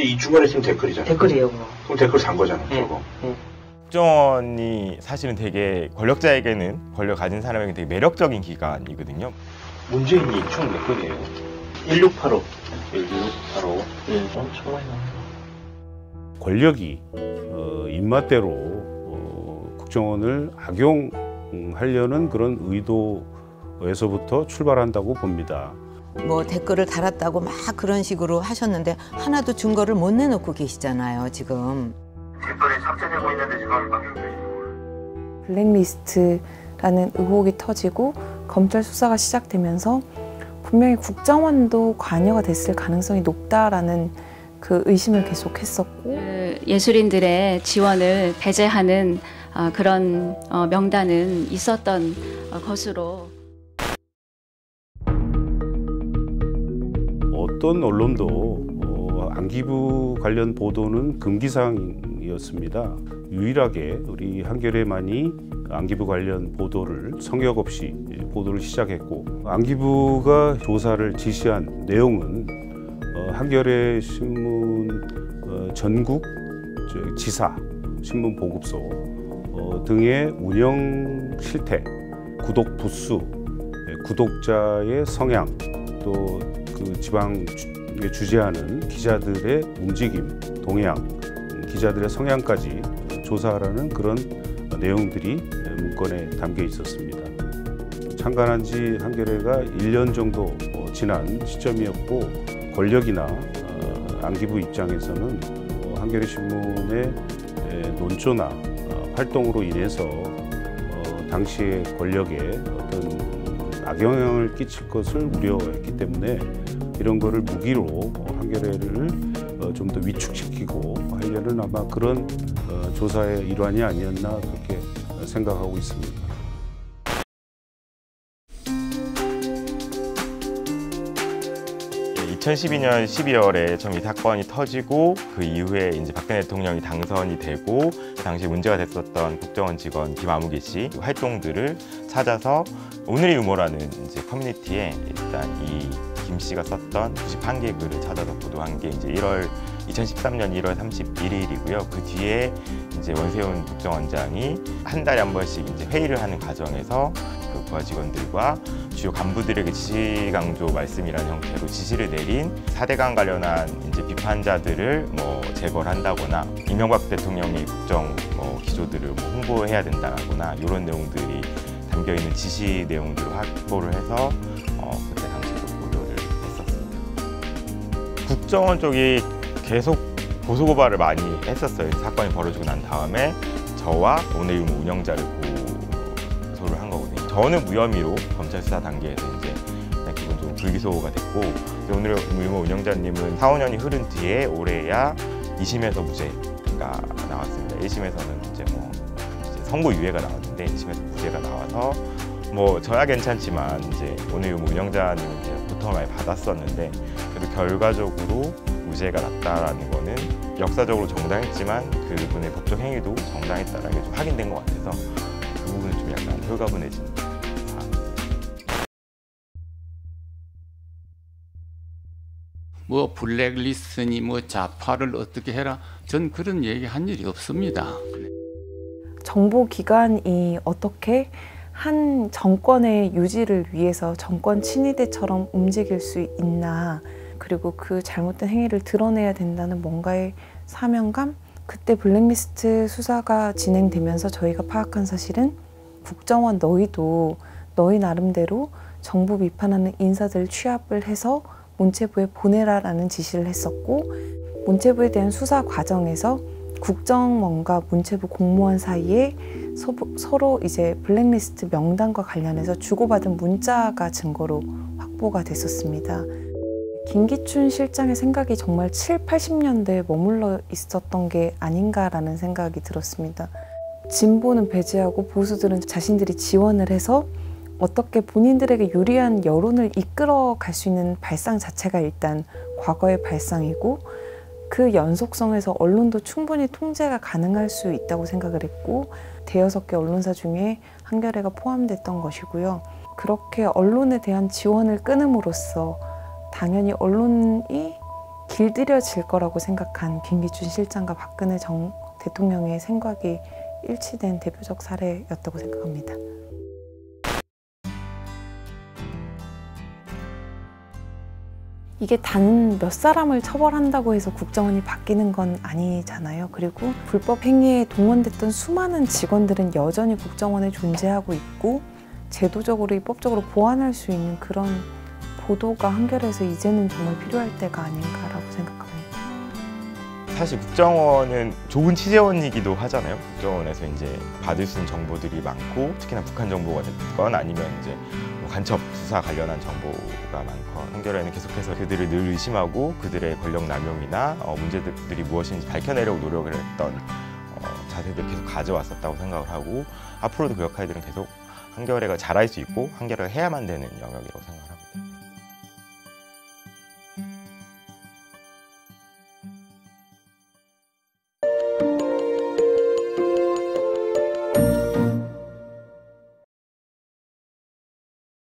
근데 이 주말에 지금 댓글이잖아요. 댓글이에요, 그거. 그럼 댓글 산 거잖아요, 네. 저거. 네. 국정원이 사실은 되게 권력자에게는, 권력 가진 사람에게 되게 매력적인 기관이거든요. 문재인이 총 몇 건이에요? 1685. 1685. 네, 엄청 많이 나와요. 권력이 입맛대로 국정원을 악용하려는 그런 의도에서부터 출발한다고 봅니다. 뭐 댓글을 달았다고 막 그런 식으로 하셨는데 하나도 증거를 못 내놓고 계시잖아요, 지금. 댓글이 삭제되고 있는데 지금 블랙리스트라는 의혹이 터지고 검찰 수사가 시작되면서 분명히 국정원도 관여가 됐을 가능성이 높다라는 그 의심을 계속했었고, 예술인들의 지원을 배제하는 그런 명단은 있었던 것으로. 어떤 언론도 안기부 관련 보도는 금기사항이었습니다. 유일하게 우리 한겨레만이 안기부 관련 보도를 성역 없이 보도를 시작했고, 안기부가 조사를 지시한 내용은 한겨레 신문 전국 지사, 신문 보급소 등의 운영 실태, 구독 부수, 구독자의 성향, 또 그 지방에 주재하는 기자들의 움직임, 동향, 기자들의 성향까지 조사하라는 그런 내용들이 문건에 담겨 있었습니다. 창간한 지 한겨레가 1년 정도 지난 시점이었고, 권력이나 안기부 입장에서는 한겨레 신문의 논조나 활동으로 인해서 당시의 권력에 어떤 악영향을 끼칠 것을 우려했기 때문에 이런 거를 무기로 한겨레를 좀 더 위축시키고 하려는 아마 그런 조사의 일환이 아니었나 그렇게 생각하고 있습니다. 예, 2012년 12월에 처음 이 사건이 터지고 그 이후에 이제 박근혜 대통령이 당선이 되고 당시 문제가 됐었던 국정원 직원 김아무개 씨 활동들을 찾아서 오늘의 유머라는 이제 커뮤니티에 일단 이 김 씨가 썼던 91개 글을 찾아서 보도한 게 이제 2013년 1월 31일이고요. 그 뒤에 이제 원세훈 국정원장이 한 달에 한 번씩 이제 회의를 하는 과정에서 그 부하 직원들과 주요 간부들에게 지시 강조 말씀이라는 형태로 지시를 내린 4대강 관련한 이제 비판자들을 뭐 제거를 한다거나 이명박 대통령의 국정 기조들을 뭐 홍보해야 된다거나 이런 내용들이 담겨 있는 지시 내용들을 확보를 해서 그때 당시에도 보도를 했었습니다. 국정원 쪽이 계속 고소고발을 많이 했었어요. 사건이 벌어지고 난 다음에 저와 오늘 유무 운영자를 고소를 한 거거든요. 저는 무혐의로 검찰 수사 단계에서 이제 그냥 기본적으로 불기소가 됐고, 오늘 유무 운영자님은 4, 5년이 흐른 뒤에 올해야 2심에서 무죄가 나왔습니다. 1심에서는 이제 이제 선고유예가 나왔는데 2심에서 무죄가 나와서 뭐 저야 괜찮지만 이제 오늘 유무 운영자님은 이제 고통을 많이 받았었는데 그래도 결과적으로 무죄가 났다라는 거는 역사적으로 정당했지만 그분의 법적 행위도 정당했다라는 게 좀 확인된 것 같아서 그 부분은 좀 약간 홀가분해진 사안입니다. 뭐 블랙리스트니 뭐 좌파를 어떻게 해라, 전 그런 얘기 한 일이 없습니다. 정보기관이 어떻게 한 정권의 유지를 위해서 정권 친위대처럼 움직일 수 있나, 그리고 그 잘못된 행위를 드러내야 된다는 뭔가의 사명감? 그때 블랙리스트 수사가 진행되면서 저희가 파악한 사실은 국정원 너희도 너희 나름대로 정부 비판하는 인사들 취합을 해서 문체부에 보내라라는 지시를 했었고, 문체부에 대한 수사 과정에서 국정원과 문체부 공무원 사이에 서로 이제 블랙리스트 명단과 관련해서 주고받은 문자가 증거로 확보가 됐었습니다. 김기춘 실장의 생각이 정말 7, 80년대에 머물러 있었던 게 아닌가라는 생각이 들었습니다. 진보는 배제하고 보수들은 자신들이 지원을 해서 어떻게 본인들에게 유리한 여론을 이끌어 갈 수 있는 발상 자체가 일단 과거의 발상이고, 그 연속성에서 언론도 충분히 통제가 가능할 수 있다고 생각을 했고, 대여섯 개 언론사 중에 한겨레가 포함됐던 것이고요. 그렇게 언론에 대한 지원을 끊음으로써 당연히 언론이 길들여질 거라고 생각한 김기춘 실장과 박근혜 대통령의 생각이 일치된 대표적 사례였다고 생각합니다. 이게 단 몇 사람을 처벌한다고 해서 국정원이 바뀌는 건 아니잖아요. 그리고 불법 행위에 동원됐던 수많은 직원들은 여전히 국정원에 존재하고 있고 제도적으로 입법적으로 보완할 수 있는 그런 보도가 한겨레에서 이제는 정말 필요할 때가 아닌가라고 생각합니다. 사실 국정원은 좋은 취재원이기도 하잖아요. 국정원에서 이제 받을 수 있는 정보들이 많고 특히나 북한 정보가 됐건 아니면 이제 간첩 수사 관련한 정보가 많건 한겨레는 계속해서 그들을 늘 의심하고 그들의 권력 남용이나 문제들이 무엇인지 밝혀내려고 노력을 했던 자세들을 계속 가져왔었다고 생각을 하고 앞으로도 그 역할들은 계속 한겨레가 잘할 수 있고 한겨레가 해야만 되는 영역이라고 생각을 합니다.